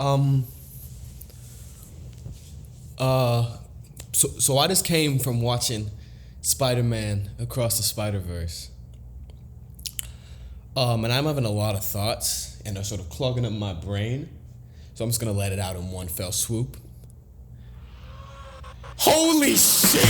Um, so I just came from watching Spider-Man Across the Spider-Verse. And I'm having a lot of thoughts, and they're sort of clogging up my brain. So I'm just gonna let it out in one fell swoop. Holy shit!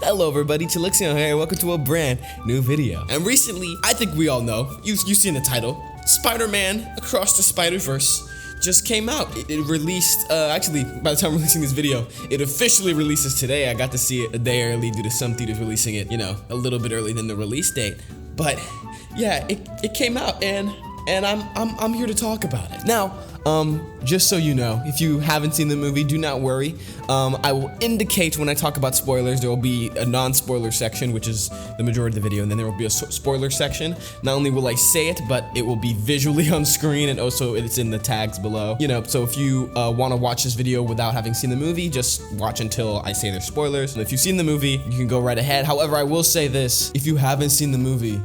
Hello everybody, Chillixion here, welcome to a brand new video. And recently, I think we all know, you've seen the title, Spider-Man Across the Spider-Verse just came out. It released, actually, by the time I'm releasing this video, it officially releases today. I got to see it a day early due to some theaters releasing it, a little bit early than the release date. But yeah, it came out and I'm here to talk about it. Now, just so you know, if you haven't seen the movie, do not worry. I will indicate when I talk about spoilers, there will be a non-spoiler section, which is the majority of the video, and then there will be a spoiler section. Not only will I say it, but it will be visually on screen, and also it's in the tags below. So if you want to watch this video without having seen the movie, just watch until I say there's spoilers. And if you've seen the movie, you can go right ahead. However, I will say this, if you haven't seen the movie,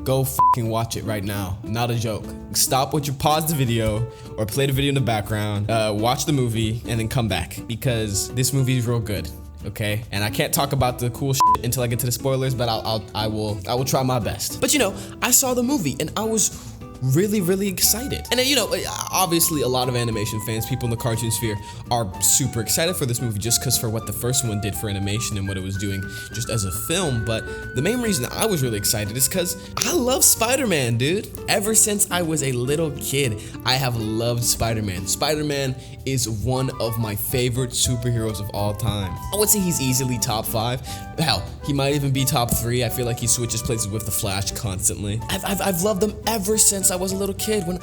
go fucking watch it right now. Not a joke. Stop what you pause the video or play the video in the background, watch the movie, and then come back because this movie is real good. Okay, and I can't talk about the cool shit until I get to the spoilers, but I will try my best. But I saw the movie and I was really excited. And then, obviously a lot of animation fans, people in the cartoon sphere, are super excited for this movie just because for what the first one did for animation and what it was doing just as a film. But the main reason I was really excited is because I love Spider-Man, dude. Ever since I was a little kid, I have loved Spider-Man. Spider-Man is one of my favorite superheroes of all time. I would say he's easily top 5. Hell, he might even be top 3. I feel like he switches places with the Flash constantly. I've loved them ever since I was a little kid when,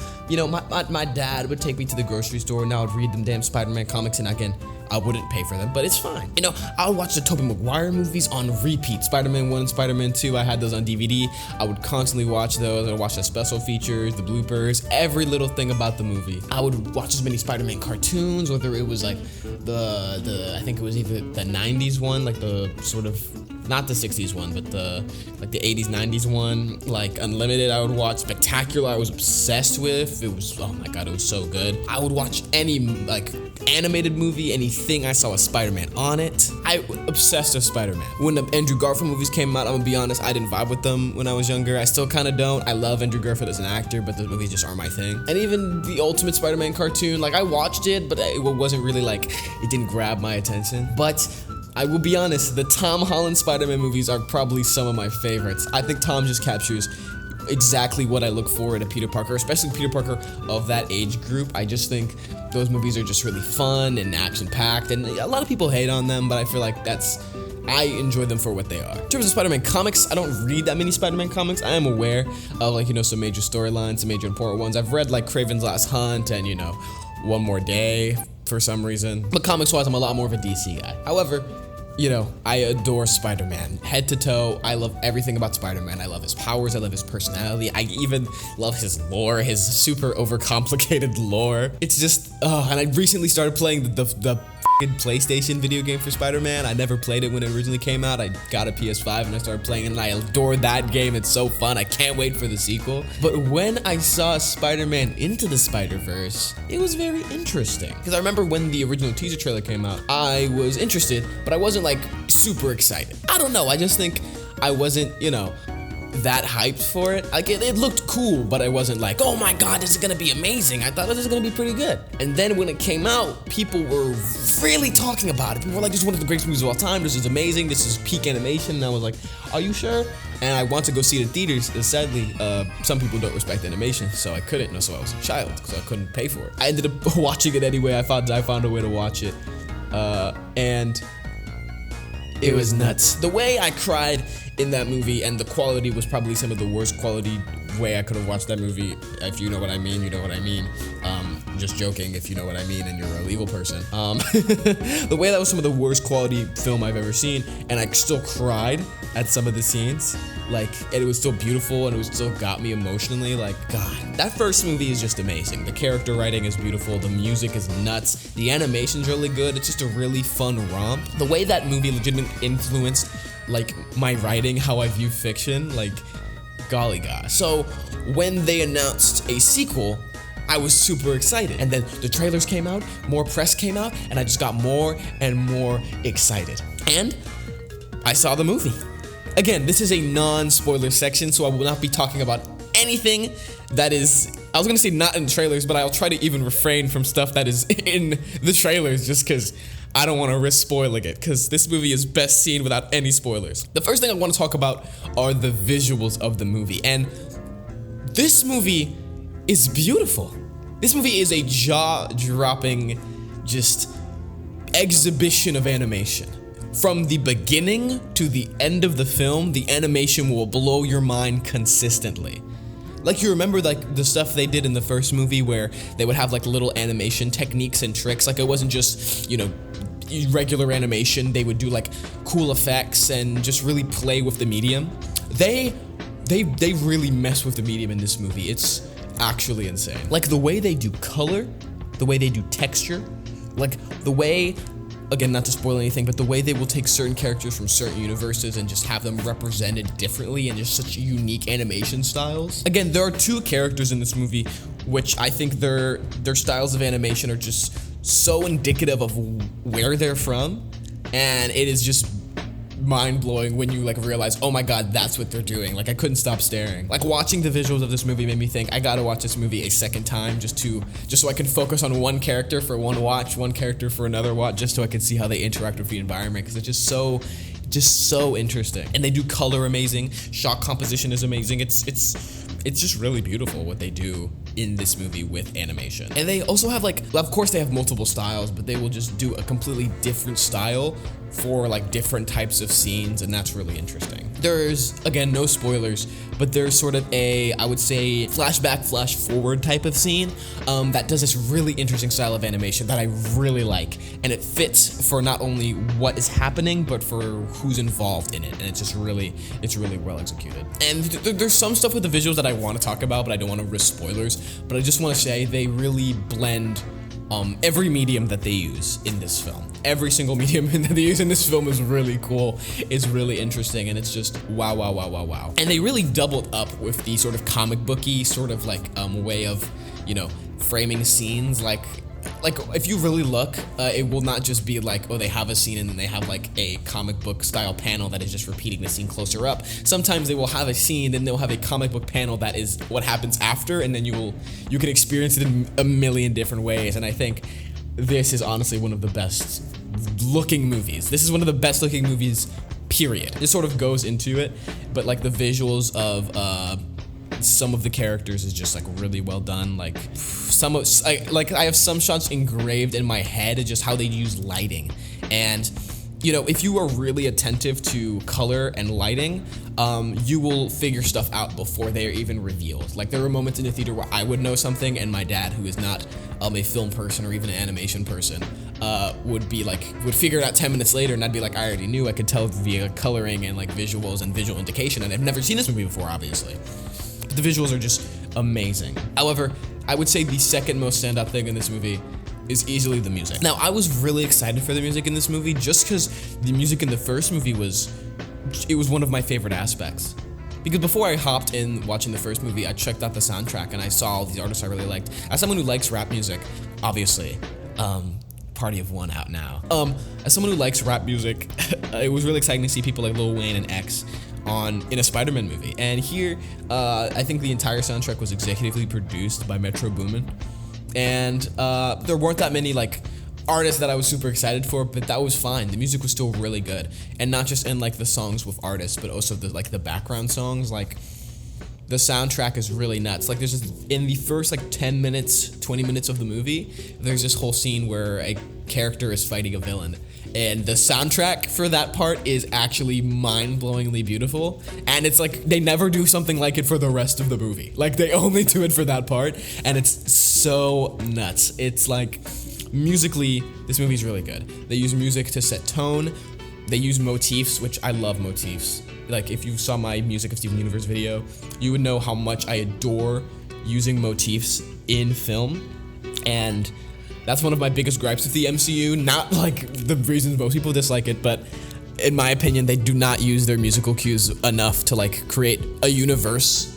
my dad would take me to the grocery store and I would read them damn Spider-Man comics, and again, I wouldn't pay for them, but it's fine. I would watch the Tobey Maguire movies on repeat. Spider-Man 1, Spider-Man 2, I had those on DVD. I would constantly watch those. I would watch the special features, the bloopers, every little thing about the movie. I would watch as many Spider-Man cartoons, whether it was like I think it was either the 90s one, like the sort of, not the 60s one, but the 80s, 90s one, like Unlimited. I would watch Spectacular. I was obsessed with. It was, oh my god, it was so good. I would watch any like animated movie, anything I saw a Spider-Man on it. I was obsessed with Spider-Man. When the Andrew Garfield movies came out, I'm gonna be honest, I didn't vibe with them when I was younger. I still kind of don't. I love Andrew Garfield as an actor, but the movies just aren't my thing. And even the Ultimate Spider-Man cartoon, like I watched it, but it wasn't really like, it didn't grab my attention. But I will be honest, the Tom Holland Spider-Man movies are probably some of my favorites. I think Tom just captures exactly what I look for in a Peter Parker, especially Peter Parker of that age group. I just think those movies are just really fun and action-packed, and a lot of people hate on them, but I feel like I enjoy them for what they are. In terms of Spider-Man comics, I don't read that many Spider-Man comics. I am aware of some major storylines, some major important ones. I've read like Kraven's Last Hunt and One More Day for some reason. But comics-wise, I'm a lot more of a DC guy. However, I adore Spider-Man. Head to toe, I love everything about Spider-Man. I love his powers, I love his personality. I even love his lore, his super overcomplicated lore. It's just, and I recently started playing the PlayStation video game for Spider-Man. I never played it when it originally came out. I got a PS5 and I started playing it, and I adored that game. It's so fun. I can't wait for the sequel. But when I saw Spider-Man Into the Spider-Verse, it was very interesting. Because I remember when the original teaser trailer came out, I was interested, but I wasn't like super excited. I don't know. I just think I wasn't, that hyped for it. Like it looked cool, but I wasn't like, oh my god, this is gonna be amazing. I thought this was gonna be pretty good. And then when it came out, people were really talking about it. People were like, this is one of the greatest movies of all time. This is amazing. This is peak animation. And I was like, are you sure? And I want to go see it in theaters. And sadly, some people don't respect animation, so I couldn't. So I was a child, so I couldn't pay for it. I ended up watching it anyway. I found a way to watch it, and it was nuts. The way I cried in that movie, and the quality was probably some of the worst quality way I could have watched that movie. If you know what I mean, you know what I mean. Just joking if you know what I mean and you're a legal person. The way that was some of the worst quality film I've ever seen, and I still cried at some of the scenes. Like, it was still beautiful, and it was still got me emotionally. Like, God, that first movie is just amazing. The character writing is beautiful. The music is nuts. The animation's really good. It's just a really fun romp. The way that movie legitimately influenced, like, my writing, how I view fiction, like, golly gosh. So, when they announced a sequel, I was super excited. And then the trailers came out, more press came out, and I just got more and more excited. And I saw the movie. Again, this is a non-spoiler section, so I will not be talking about anything that is, I was gonna say not in trailers, but I'll try to even refrain from stuff that is in the trailers just because I don't want to risk spoiling it, because this movie is best seen without any spoilers. The first thing I want to talk about are the visuals of the movie, and this movie is beautiful. This movie is a jaw-dropping, just exhibition of animation. From the beginning to the end of the film, the animation will blow your mind consistently. Like, you remember, like, the stuff they did in the first movie where they would have, like, little animation techniques and tricks. Like, it wasn't just, you know, regular animation. They would do, like, cool effects and just really play with the medium. They really mess with the medium in this movie. It's actually insane. Like, the way they do color, the way they do texture, like, the way, again, not to spoil anything, but the way they will take certain characters from certain universes and just have them represented differently and just such unique animation styles. Again, there are two characters in this movie which I think their styles of animation are just so indicative of where they're from, and it is just mind-blowing when you, like, realize, oh my god, that's what they're doing. Like, I couldn't stop staring. Like, watching the visuals of this movie made me think I gotta watch this movie a second time just so I can focus on one character for one watch, one character for another watch, just so I can see how they interact with the environment, because it's just so interesting. And they do color amazing. Shot composition is amazing. It's just really beautiful what they do in this movie with animation. And they also have, like, of course they have multiple styles, but they will just do a completely different style for, like, different types of scenes, and that's really interesting. There's, again, no spoilers, but there's sort of a, I would say, flashback, flash forward type of scene that does this really interesting style of animation that I really like, and it fits for not only what is happening, but for who's involved in it, and it's really well executed. And there's some stuff with the visuals that I want to talk about, but I don't want to risk spoilers, but I just want to say they really blend every medium that they use in this film. Every single medium that they use in this film is really cool, is really interesting, and it's just wow, wow, wow, wow, wow. And they really doubled up with the sort of comic booky sort of like way of, you know, framing scenes. Like if you really look, it will not just be like, oh, they have a scene and then they have like a comic book style panel that is just repeating the scene closer up. Sometimes they will have a scene, then they'll have a comic book panel that is what happens after, and then you can experience it in a million different ways. And I think this is honestly one of the best looking movies. This is one of the best looking movies, period. It sort of goes into it, but like the visuals of some of the characters is just like really well done. Like I have some shots engraved in my head, just how they use lighting. And you know, if you are really attentive to color and lighting, you will figure stuff out before they are even revealed. Like, there were moments in the theater where I would know something, and my dad, who is not a film person or even an animation person, would figure it out 10 minutes later, and I'd be like, I already knew. I could tell via coloring and like visuals and visual indication, and I've never seen this movie before, obviously. But the visuals are just amazing. However, I would say the second most standout thing in this movie is easily the music. Now, I was really excited for the music in this movie just because the music in the first movie was one of my favorite aspects. Because before I hopped in watching the first movie, I checked out the soundtrack and I saw all these artists I really liked. As someone who likes rap music, obviously, Party of One out now. As someone who likes rap music, it was really exciting to see people like Lil Wayne and X in a Spider-Man movie. And here, I think the entire soundtrack was executively produced by Metro Boomin. And there weren't that many like artists that I was super excited for, but that was fine. The music was still really good, and not just in like the songs with artists, but also the background songs. Like, the soundtrack is really nuts. Like, there's in the first like 10 minutes, 20 minutes of the movie, there's this whole scene where character is fighting a villain. And the soundtrack for that part is actually mind-blowingly beautiful. And it's like they never do something like it for the rest of the movie. Like they only do it for that part, and it's so nuts. It's like musically, this movie's really good. They use music to set tone. They use motifs, which I love motifs. Like if you saw my Music of Steven Universe video, you would know how much I adore using motifs in film. And that's one of my biggest gripes with the MCU. Not like the reasons most people dislike it, but in my opinion, they do not use their musical cues enough to like create a universe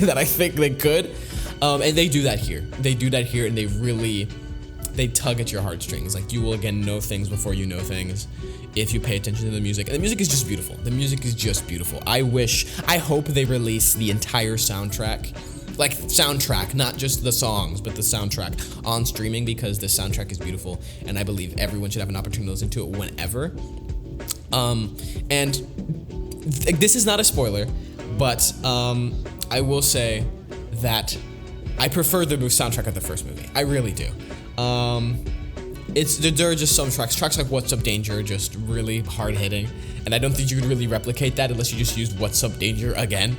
that I think they could. And they do that here. They do that here, and they tug at your heartstrings. Like you will again know things before you know things if you pay attention to the music. And the music is just beautiful. The music is just beautiful. I hope they release the entire soundtrack. Like soundtrack, not just the songs, but the soundtrack on streaming, because the soundtrack is beautiful, and I believe everyone should have an opportunity to listen to it whenever. This is not a spoiler, but I will say that I prefer the soundtrack of the first movie. I really do. There are just some tracks like What's Up Danger, just really hard hitting, and I don't think you could really replicate that unless you just used What's Up Danger again.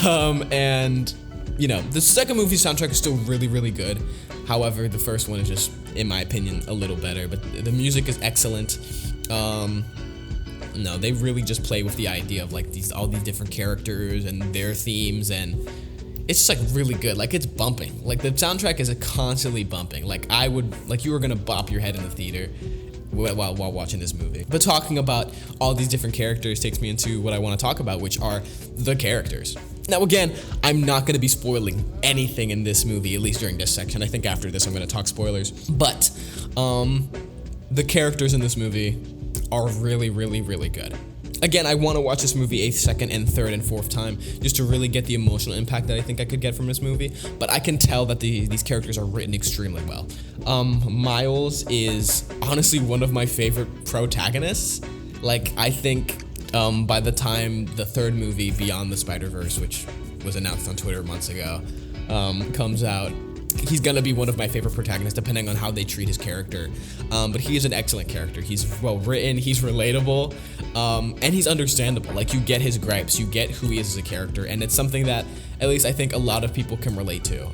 And you know, the second movie soundtrack is still really, really good. However, the first one is just, in my opinion, a little better. But the music is excellent. No, they really just play with the idea of like all these different characters and their themes, and it's just like really good. Like it's bumping. Like the soundtrack is constantly bumping. Like you were gonna bop your head in the theater while watching this movie. But talking about all these different characters takes me into what I want to talk about, which are the characters. Now again, I'm not going to be spoiling anything in this movie, at least during this section. I think after this I'm going to talk spoilers. But the characters in this movie are really, really, really good. Again, I want to watch this movie a second and third and fourth time just to really get the emotional impact that I think I could get from this movie. But I can tell that these characters are written extremely well. Miles is honestly one of my favorite protagonists. Like, I think by the time the third movie, Beyond the Spider-Verse, which was announced on Twitter months ago, comes out, he's gonna be one of my favorite protagonists, depending on how they treat his character. But he is an excellent character. He's well written, he's relatable, and he's understandable. Like, you get his gripes, you get who he is as a character, and it's something that at least I think a lot of people can relate to.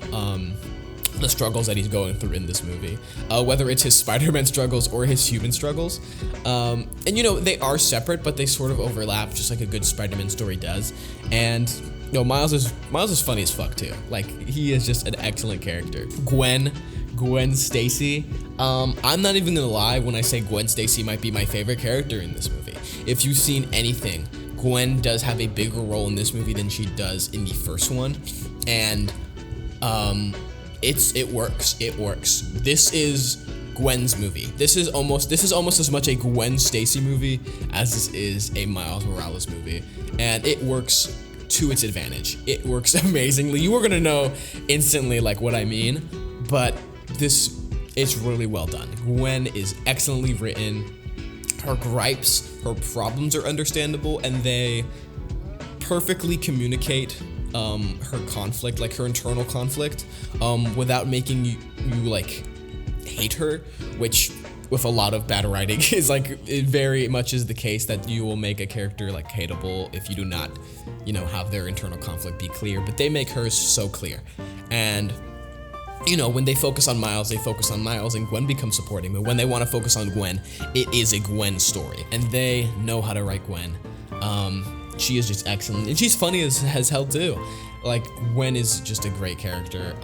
The struggles that he's going through in this movie, whether it's his Spider-Man struggles or his human struggles. And you know, they are separate, but they sort of overlap, just like a good Spider-Man story does. And you know, Miles is funny as fuck too. Like, he is just an excellent character. Gwen Stacy. I'm not even gonna lie when I say Gwen Stacy might be my favorite character in this movie. If you've seen anything, Gwen does have a bigger role in this movie than she does in the first one, and it works. This is Gwen's movie. This is almost as much a Gwen Stacy movie as this is a Miles Morales movie, and it works to its advantage. It works amazingly. You are gonna know instantly like what I mean, but it's really well done. Gwen is excellently written. Her gripes, her problems are understandable, and they perfectly communicate her conflict, like her internal conflict, without making you like hate her, which with a lot of bad writing is like, it very much is the case that you will make a character like hateable if you do not, you know, have their internal conflict be clear. But they make hers so clear, and you know, when they focus on Miles, and Gwen becomes supporting. But when they want to focus on Gwen, it is a Gwen story, and they know how to write Gwen. She is just excellent, and she's funny as hell too. Like, Gwen is just a great character.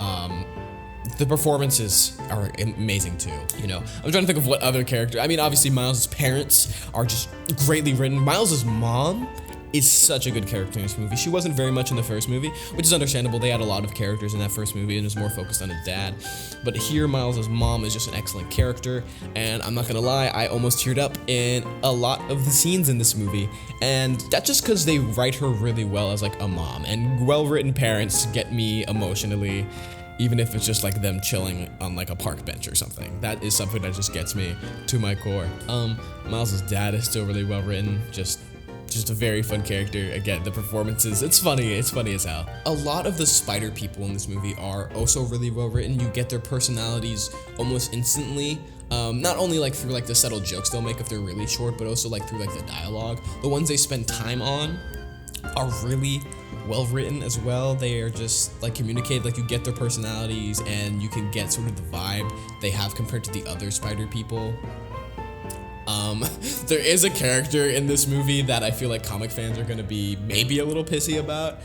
The performances are amazing too. You know, I'm trying to think of what other character. I mean, obviously Miles' parents are just greatly written. Miles' mom is such a good character in this movie. She wasn't very much in the first movie, which is understandable. They had a lot of characters in that first movie, and it was more focused on his dad. But here, Miles' mom is just an excellent character, and I'm not gonna lie, I almost teared up in a lot of the scenes in this movie, and that's just because they write her really well as like a mom, and well-written parents get me emotionally, even if it's just like them chilling on like a park bench or something. That is something that just gets me to my core. Miles' dad is still really well-written, just a very fun character. Again, the performances, it's funny as hell. A lot of the spider people in this movie are also really well written. You get their personalities almost instantly. Not only like through like the subtle jokes they'll make if they're really short, but also like through like the dialogue. The ones they spend time on are really well written as well. They are just like communicate, like you get their personalities and you can get sort of the vibe they have compared to the other spider people. There is a character in this movie that I feel like comic fans are gonna be maybe a little pissy about,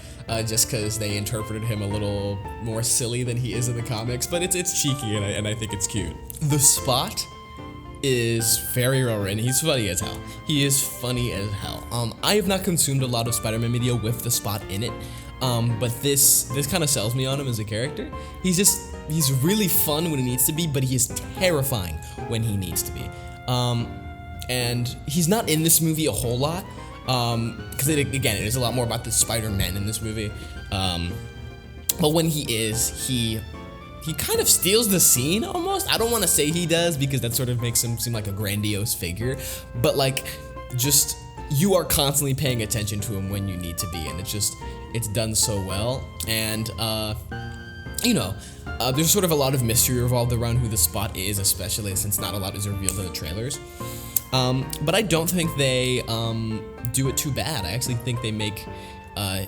just because they interpreted him a little more silly than he is in the comics, but it's cheeky and I think it's cute. The Spot is very well written. He's funny as hell. He is funny as hell. I have not consumed a lot of Spider-Man media with the Spot in it, but this kind of sells me on him as a character. He's really fun when he needs to be, but he is terrifying when he needs to be. And he's not in this movie a whole lot, because again, it is a lot more about the Spider-Man in this movie. But when he is, he kind of steals the scene almost. I don't want to say he does because that sort of makes him seem like a grandiose figure, but like just you are constantly paying attention to him when you need to be, and it's done so well. And there's sort of a lot of mystery revolved around who the Spot is, especially since not a lot is revealed in the trailers. But I don't think they do it too bad. I actually think they make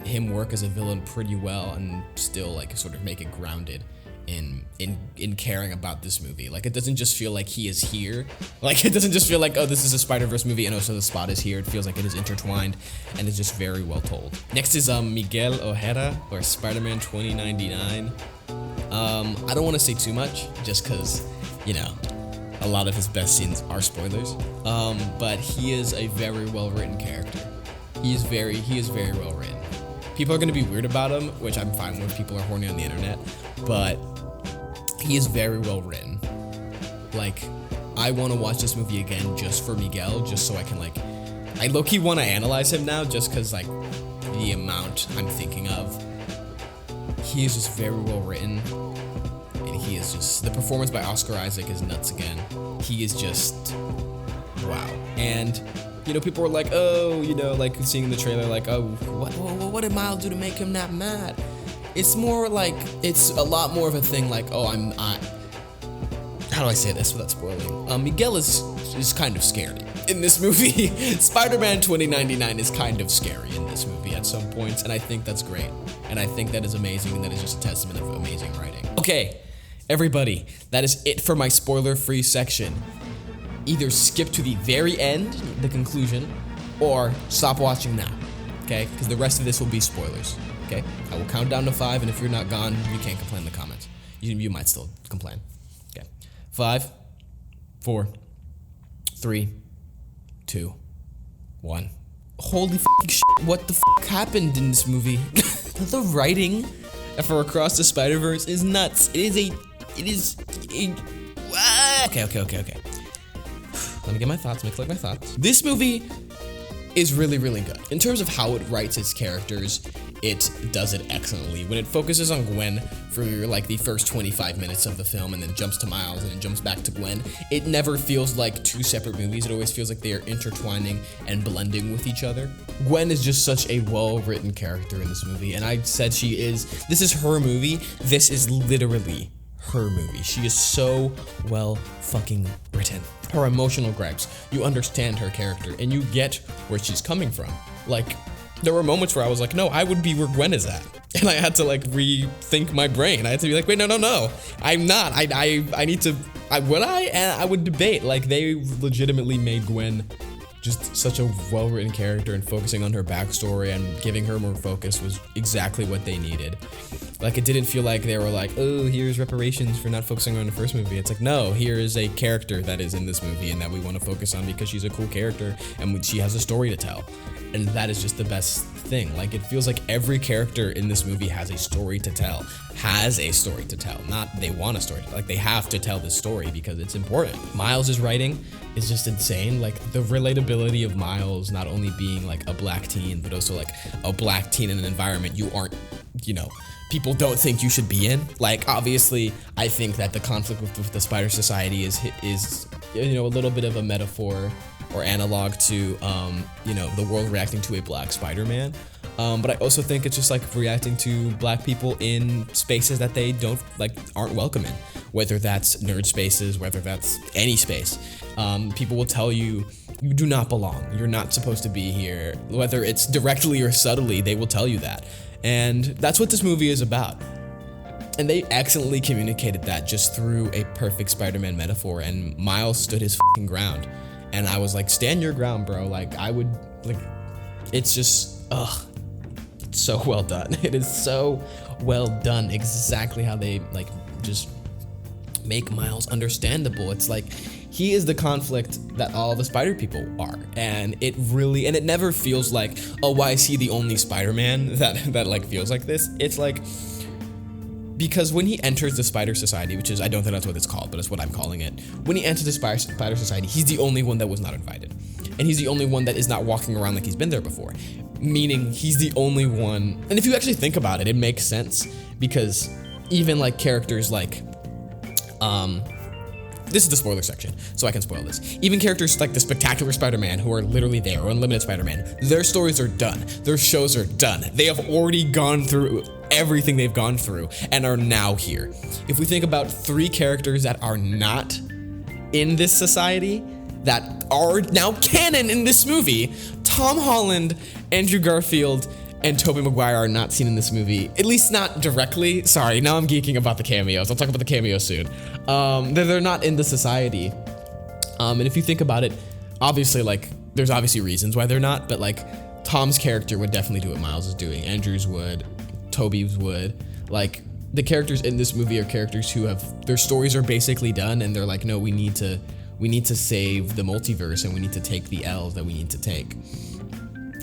him work as a villain pretty well and still like sort of make it grounded in caring about this movie. Like, it doesn't just feel like he is here. Like, it doesn't just feel like, oh, this is a Spider-Verse movie and also the Spot is here. It feels like it is intertwined and it's just very well told. Next is Miguel Ojeda, or Spider-Man 2099. I don't want to say too much just because, a lot of his best scenes are spoilers. But he is a very well written character. He is very well written. People are going to be weird about him, which I'm fine with. People are horny on the internet, but he is very well written. Like, I want to watch this movie again just for Miguel, just so I can I low-key want to analyze him now, just because the amount I'm thinking of. He is just very well written, and he is just, the performance by Oscar Isaac is nuts again. He is just wow. And people were like, oh, seeing the trailer, like, oh, what did Miles do to make him that mad? It's more like, it's a lot more of a thing like, oh, how do I say this without spoiling? Miguel is kind of scary in this movie. Spider-Man 2099 is kind of scary in this movie at some points, and I think that's great. And I think that is amazing, and that is just a testament of amazing writing. Okay, everybody, that is it for my spoiler-free section. Either skip to the very end, the conclusion, or stop watching now, okay? Because the rest of this will be spoilers, okay? I will count down to 5, and if you're not gone, you can't complain in the comments. You might still complain. Okay, 5, 4, 3, 2, 1. Holy f***ing shit, what the f*** happened in this movie? The writing for Across the Spider-Verse is nuts. Okay. Let me get my thoughts, collect my thoughts. This movie is really, really good. In terms of how it writes its characters, it does it excellently. When it focuses on Gwen for the first 25 minutes of the film and then jumps to Miles and then jumps back to Gwen, it never feels like two separate movies. It always feels like they are intertwining and blending with each other. Gwen is just such a well-written character in this movie, and I said this is her movie. This is literally her movie. She is so well fucking written. Her emotional gripes, you understand her character and you get where she's coming from. Like, there were moments where I was like, no, I would be where Gwen is at. And I had to rethink my brain. I had to be like, wait, no, I'm not. I need to, would I? And I would debate. They legitimately made Gwen just such a well-written character, and focusing on her backstory and giving her more focus was exactly what they needed. It didn't feel like they were like, oh, here's reparations for not focusing on the first movie. It's like, no, here is a character that is in this movie and that we want to focus on because she's a cool character and she has a story to tell. And that is just the best thing. It feels like every character in this movie has a story to tell. Not they want a story. They have to tell this story because it's important. Miles' writing is just insane. The relatability of Miles not only being a black teen, but also a black teen in an environment you aren't, people don't think you should be in. Obviously, I think that the conflict with the Spider Society is a little bit of a metaphor, or analog to, you know, the world reacting to a black Spider-Man. But I also think it's just like reacting to black people in spaces that they aren't welcome in, whether that's nerd spaces, whether that's any space. People will tell you, you do not belong. You're not supposed to be here. Whether it's directly or subtly, they will tell you that. And that's what this movie is about. And they excellently communicated that just through a perfect Spider-Man metaphor, and Miles stood his fucking ground. And I was like, stand your ground, bro. Like, I would, like, it's just, it's so well done. It is so well done, exactly how they, like, just make Miles understandable. It's like, he is the conflict that all the Spider people are, and it never feels like, oh, why is he the only Spider-Man that like feels like this? It's like, because when he enters the Spider Society, which is, I don't think that's what it's called, but it's what I'm calling it. When he enters the Spider Society, he's the only one that was not invited, and he's the only one that is not walking around like he's been there before. Meaning he's the only one, and if you actually think about it, it makes sense, because even like characters like, this is the spoiler section, so I can spoil this. Even characters like the Spectacular Spider-Man, who are literally there, or Unlimited Spider-Man, their stories are done. Their shows are done. They have already gone through everything they've gone through and are now here. If we think about 3 characters that are not in this society, that are now canon in this movie, Tom Holland, Andrew Garfield, and Tobey Maguire are not seen in this movie, at least not directly. Sorry, now I'm geeking about the cameos. I'll talk about the cameos soon. They're not in the society. And if you think about it, obviously, like, there's obviously reasons why they're not, but like, Tom's character would definitely do what Miles is doing. Andrew's would, Tobey's would. Like, the characters in this movie are characters who have, their stories are basically done, and they're like, no, we need to save the multiverse, and we need to take the L's that we need to take.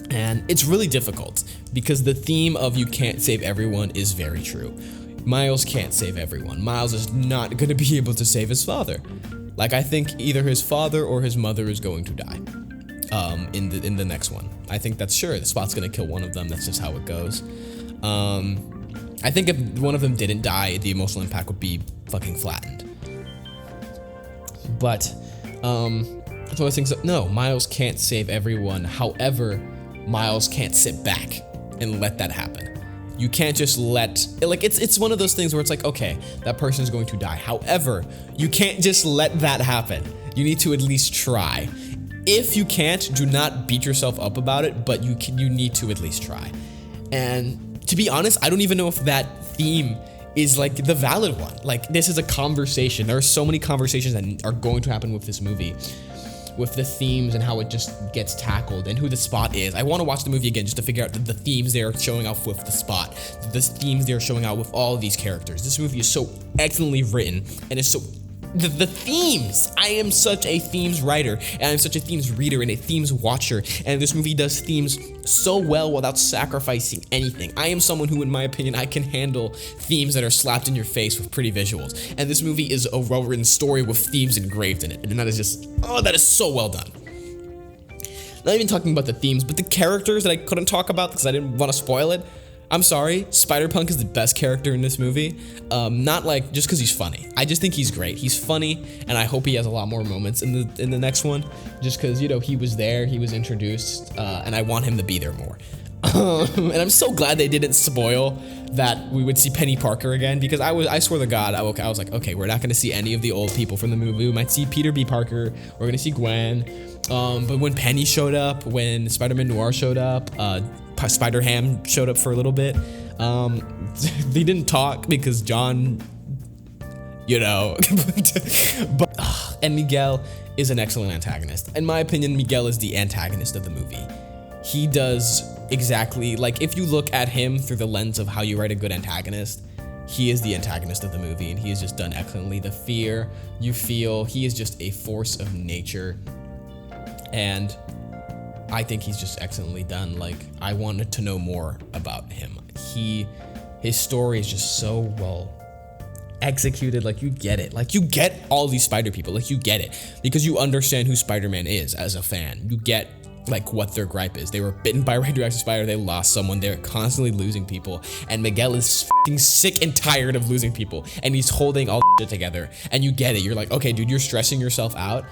And it's really difficult, because the theme of you can't save everyone is very true. Miles can't save everyone. Miles is not going to be able to save his father. Like, I think either his father or his mother is going to die in the next one. I think that's sure. The Spot's going to kill one of them. That's just how it goes. I think if one of them didn't die, the emotional impact would be fucking flattened. But that's one of the things that, no, Miles can't save everyone. However, Miles can't sit back and let that happen. You can't just let, like, it's one of those things where it's like, okay, that person's going to die. However, you can't just let that happen. You need to at least try. If you can't, do not beat yourself up about it, but you need to at least try. And to be honest, I don't even know if that theme is like the valid one. Like, this is a conversation. There are so many conversations that are going to happen with this movie, with the themes and how it just gets tackled and who the Spot is. I want to watch the movie again just to figure out the themes they're showing off with the Spot, the themes they're showing out with all of these characters. This movie is so excellently written, and it's so, the themes. I am such a themes writer, and I'm such a themes reader and a themes watcher, and this movie does themes so well without sacrificing anything. I am someone who, in my opinion, I can handle themes that are slapped in your face with pretty visuals, and this movie is a well-written story with themes engraved in it, and that is just, oh, that is so well done. Not even talking about the themes, but the characters that I couldn't talk about because I didn't want to spoil it. I'm sorry, Spider-Punk is the best character in this movie. Not like just because he's funny. I just think he's great. He's funny, and I hope he has a lot more moments in the next one. Just because, you know, he was there, he was introduced, and I want him to be there more. And I'm so glad they didn't spoil that we would see Penny Parker again, because I swear to God, I was like, okay, we're not going to see any of the old people from the movie. We might see Peter B. Parker. We're going to see Gwen. But when Penny showed up, when Spider-Man Noir showed up, Spider-Ham showed up for a little bit. They didn't talk because John, you know, and Miguel is an excellent antagonist. In my opinion, Miguel is the antagonist of the movie. He does exactly, like, if you look at him through the lens of how you write a good antagonist, he is the antagonist of the movie, and he has just done excellently. The fear you feel, he is just a force of nature, and I think he's just excellently done. Like, I wanted to know more about him. His story is just so well executed. Like, you get it. Like, you get all these Spider people. Like, you get it because you understand who Spider-Man is as a fan. You get, like, what their gripe is. They were bitten by a radioactive spider. They lost someone. They're constantly losing people. And Miguel is f***ing sick and tired of losing people. And he's holding all shit together. And you get it. You're like, okay, dude, you're stressing yourself out.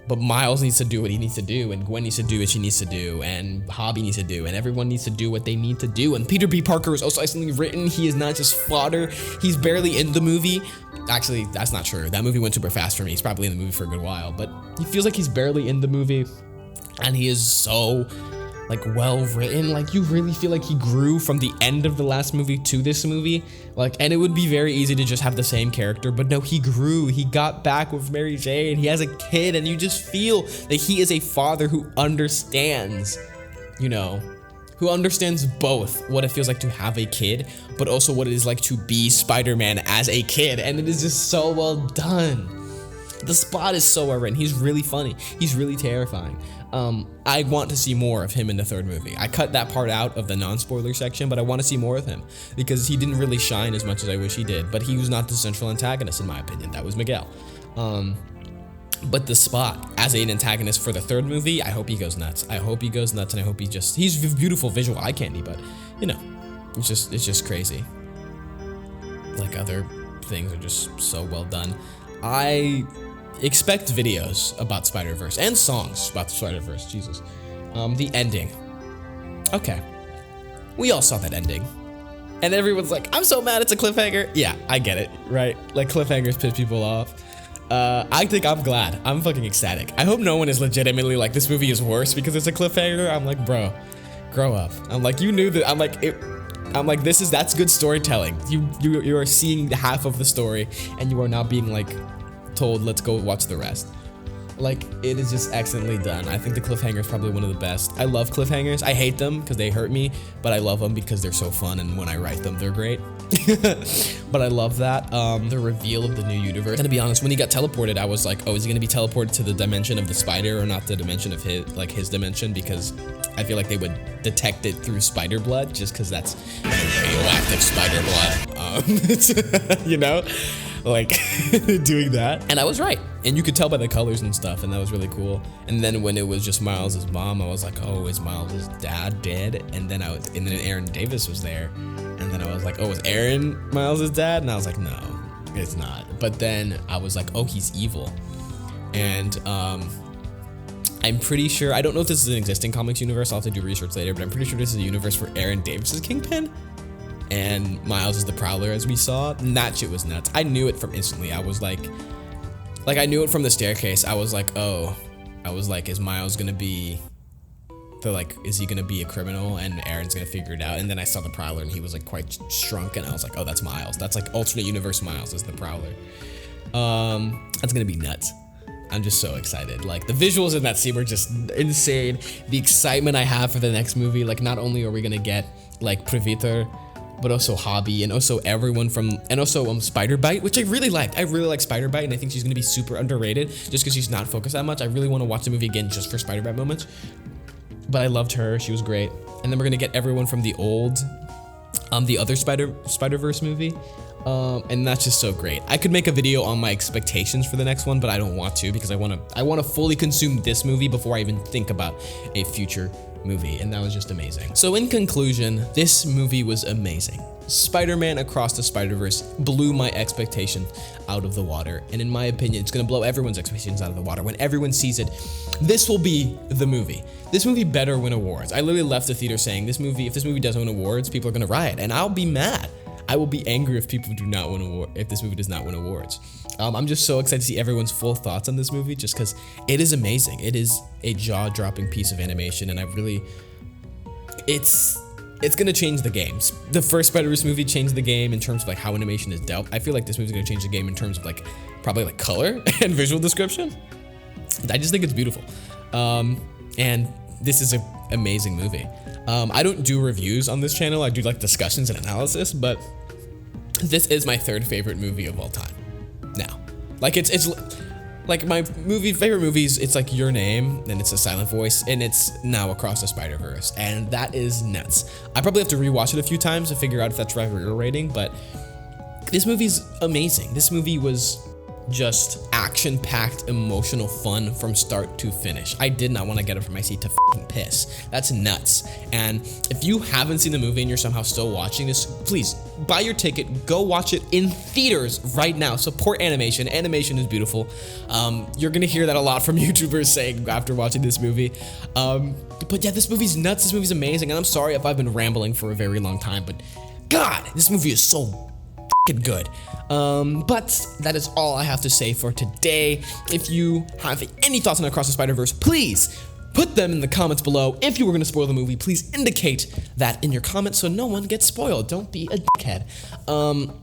But Miles needs to do what he needs to do, and Gwen needs to do what she needs to do, and Hobby needs to do, and everyone needs to do what they need to do. And Peter B. Parker is also excellently written. He is not just fodder. He's barely in the movie. Actually, that's not true. That movie went super fast for me. He's probably in the movie for a good while, but he feels like he's barely in the movie, and he is so like well written. Like you really feel like he grew from the end of the last movie to this movie. Like, and it would be very easy to just have the same character, but no, he grew. He got back with Mary Jane. He has a kid, and you just feel that he is a father who understands, you know, who understands both what it feels like to have a kid, but also what it is like to be Spider-Man as a kid. And it is just so well done. The Spot is so well written. He's really funny. He's really terrifying. I want to see more of him in the third movie. I cut that part out of the non-spoiler section, but I want to see more of him because he didn't really shine as much as I wish he did. But he was not the central antagonist in my opinion. That was Miguel. But the Spot as an antagonist for the third movie, I hope he goes nuts. I hope he goes nuts, and I hope he's beautiful visual eye candy, but you know, it's just crazy. Like other things are just so well done. I expect videos about Spider-Verse and songs about the Spider-Verse. Jesus. The ending. Okay. We all saw that ending. And everyone's like, I'm so mad it's a cliffhanger. Yeah, I get it, right? Like cliffhangers piss people off. I think I'm glad. I'm fucking ecstatic. I hope no one is legitimately like, this movie is worse because it's a cliffhanger. I'm like, bro, grow up. I'm like, you knew that. I'm like, that's good storytelling. You are seeing half of the story, and you are now being like told, let's go watch the rest. Like, it is just excellently done. I think the cliffhanger is probably one of the best. I love cliffhangers. I hate them because they hurt me, but I love them because they're so fun, and when I write them, they're great. But I love that. The reveal of the new universe. And to be honest, when he got teleported, I was like, oh, is he gonna be teleported to the dimension of the spider or not the dimension of his dimension? Because I feel like they would detect it through spider blood, just because that's radioactive spider blood. You know? Like doing that, and I was right, and you could tell by the colors and stuff, and that was really cool. And then when it was just Miles' mom, I was like, oh, is Miles' dad dead? And then and then Aaron Davis was there, and then I was like, oh, is Aaron Miles' dad? And I was like, no, it's not. But then I was like, oh, he's evil. And I'm pretty sure, I don't know if this is an existing comics universe, I'll have to do research later, but I'm pretty sure this is a universe where Aaron Davis is Kingpin and Miles is the Prowler, as we saw. And that shit was nuts. I knew it from instantly. I was like I knew it from the staircase. I was like, oh, is Miles gonna be is he gonna be a criminal and Aaron's gonna figure it out? And then I saw the Prowler and he was like quite shrunk, and I was like, oh, that's Miles. That's like alternate universe Miles is the Prowler. That's gonna be nuts. I'm just so excited. Like, the visuals in that scene were just insane. The excitement I have for the next movie, like, not only are we gonna get like Previtor, but also Hobby, and also everyone from, and also Spider-Bite, which I really liked. I really like Spider-Bite, and I think she's gonna be super underrated just because she's not focused that much. I really want to watch the movie again just for Spider-Bite moments. But I loved her. She was great. And then we're gonna get everyone from the old, the other Spider-Verse movie. And that's just so great. I could make a video on my expectations for the next one, but I don't want to because I want to fully consume this movie before I even think about a future movie, and that was just amazing. So in conclusion, this movie was amazing. Spider-Man Across the Spider-Verse blew my expectation out of the water, and in my opinion, it's gonna blow everyone's expectations out of the water. When everyone sees it, this will be the movie. This movie better win awards. I literally left the theater saying, if this movie doesn't win awards, people are gonna riot, and I'll be mad. I will be angry if people do not win awards, if this movie does not win awards. I'm just so excited to see everyone's full thoughts on this movie, just because it is amazing. It is a jaw-dropping piece of animation, and it's gonna change the games. The first Spider-Verse movie changed the game in terms of like how animation is dealt. I feel like this movie's gonna change the game in terms of like probably like color and visual description. I just think it's beautiful, and this is an amazing movie. I don't do reviews on this channel. I do like discussions and analysis, but this is my third favorite movie of all time. Now, like it's like my favorite movies. It's like Your Name, and it's A Silent Voice, and it's now Across the Spider-Verse, and that is nuts. I probably have to rewatch it a few times to figure out if that's right for your rating, but this movie's amazing. This movie was just action-packed, emotional fun from start to finish. I did not want to get up from my seat to fucking piss. That's nuts. And if you haven't seen the movie and you're somehow still watching this, please buy your ticket, go watch it in theaters right now. Support animation. Animation is beautiful. You're gonna hear that a lot from YouTubers saying after watching this movie. But yeah, this movie's nuts. This movie's amazing. And I'm sorry if I've been rambling for a very long time, but God, this movie is so good. But that is all I have to say for today. If you have any thoughts on Across the Spider-Verse, please put them in the comments below. If you were going to spoil the movie, please indicate that in your comments so no one gets spoiled. Don't be a dickhead.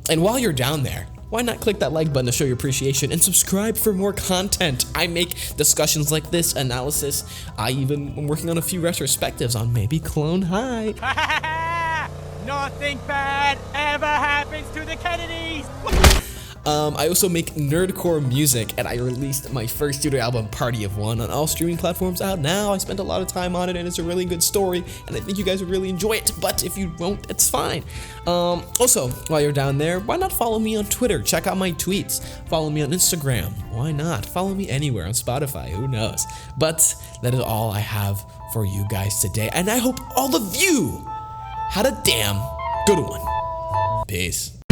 And while you're down there, why not click that like button to show your appreciation and subscribe for more content? I make discussions like this, analysis. I even am working on a few retrospectives on maybe Clone High. Nothing bad ever happens to the Kennedys! I also make nerdcore music, and I released my first studio album, Party of One, on all streaming platforms out now. I spent a lot of time on it, and it's a really good story, and I think you guys would really enjoy it, but if you won't, it's fine. Also, while you're down there, why not follow me on Twitter? Check out my tweets. Follow me on Instagram. Why not? Follow me anywhere on Spotify. Who knows? But that is all I have for you guys today, and I hope all of you had a damn good one. Peace.